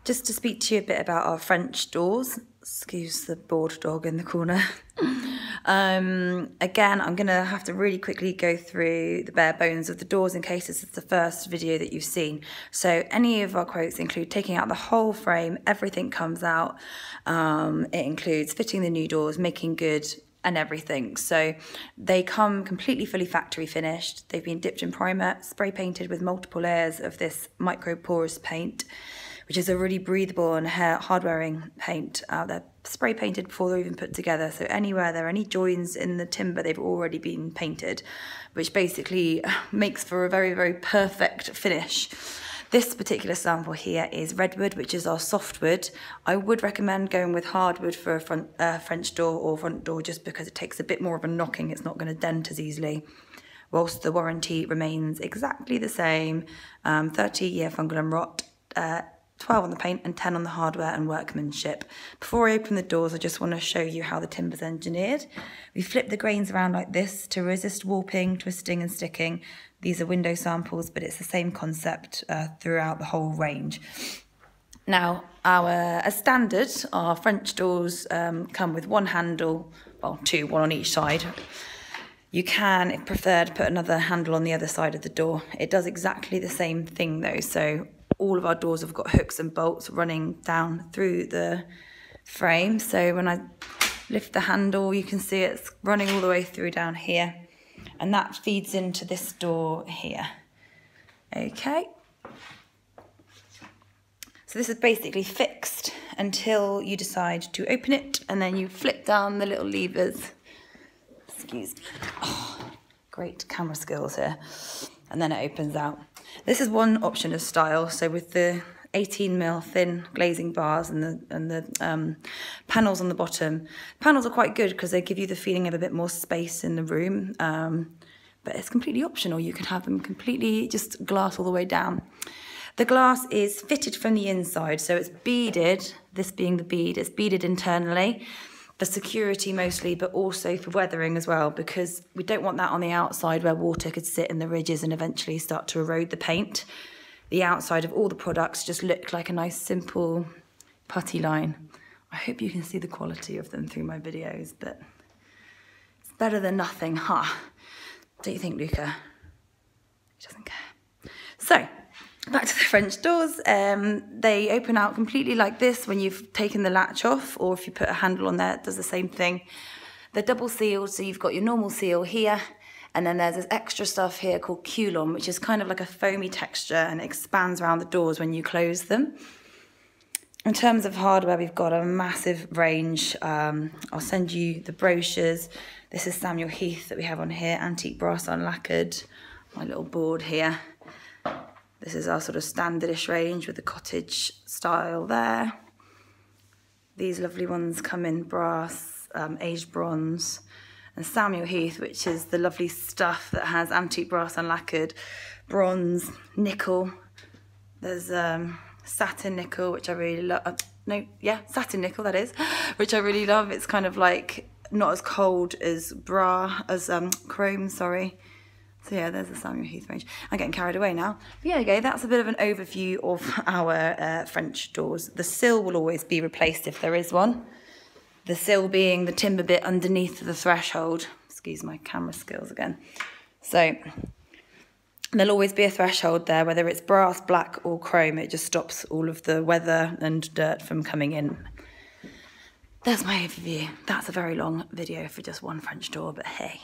just to speak to you a bit about our French doors. Excuse the bored dog in the corner. Again, I'm going to have to really quickly go through the bare bones of the doors in case this is the first video that you've seen. So any of our quotes include taking out the whole frame, everything comes out. It includes fitting the new doors, making good, and everything. So they come completely fully factory finished. They've been dipped in primer, spray painted with multiple layers of this micro porous paint, which is a really breathable and hard wearing paint. They're spray painted before they're even put together. So anywhere there are any joins in the timber, they've already been painted, which basically makes for a very, very perfect finish. This particular sample here is redwood, which is our softwood. I would recommend going with hardwood for a French door or front door, just because it takes a bit more of a knocking. It's not going to dent as easily. Whilst the warranty remains exactly the same, 30-year fungal and rot, 12 on the paint and 10 on the hardware and workmanship. Before I open the doors, I just want to show you how the timber's engineered. We flip the grains around like this to resist warping, twisting and sticking. These are window samples, but it's the same concept throughout the whole range. Now, as standard, our French doors come with one handle, well, two, one on each side. You can, if preferred, put another handle on the other side of the door. It does exactly the same thing though, so all of our doors have got hooks and bolts running down through the frame. So when I lift the handle, you can see it's running all the way through down here. And that feeds into this door here. Okay. So this is basically fixed until you decide to open it, and then you flip down the little levers. Excuse me. Oh, great camera skills here. And then it opens out. This is one option of style. So with the 18mm thin glazing bars and the panels on the bottom. Panels are quite good because they give you the feeling of a bit more space in the room, but it's completely optional. You can have them completely just glass all the way down. The glass is fitted from the inside, so it's beaded, this being the bead, it's beaded internally for security mostly, but also for weathering as well, because we don't want that on the outside where water could sit in the ridges and eventually start to erode the paint. The outside of all the products just look like a nice simple putty line. I hope you can see the quality of them through my videos, but it's better than nothing, huh? Don't you think, Luca? He doesn't care. So, back to the French doors. They open out completely like this when you've taken the latch off, or if you put a handle on there, it does the same thing. They're double sealed, so you've got your normal seal here, and then there's this extra stuff here called Coulomb, which is kind of like a foamy texture and it expands around the doors when you close them. In terms of hardware, we've got a massive range. I'll send you the brochures. This is Samuel Heath that we have on here, antique brass unlacquered. My little board here. This is our sort of standardish range with the cottage style there. These lovely ones come in brass, aged bronze, and Samuel Heath, which is the lovely stuff that has antique brass unlacquered, bronze, nickel. There's satin nickel, which I really love. Satin nickel, that is, which I really love. It's kind of like not as cold as chrome, sorry. So yeah, there's the Samuel Heath range. I'm getting carried away now. But yeah, okay, that's a bit of an overview of our French doors. The sill will always be replaced if there is one. The sill being the timber bit underneath the threshold. Excuse my camera skills again. So there'll always be a threshold there, whether it's brass, black or chrome. It just stops all of the weather and dirt from coming in. There's my overview. That's a very long video for just one French door, but hey.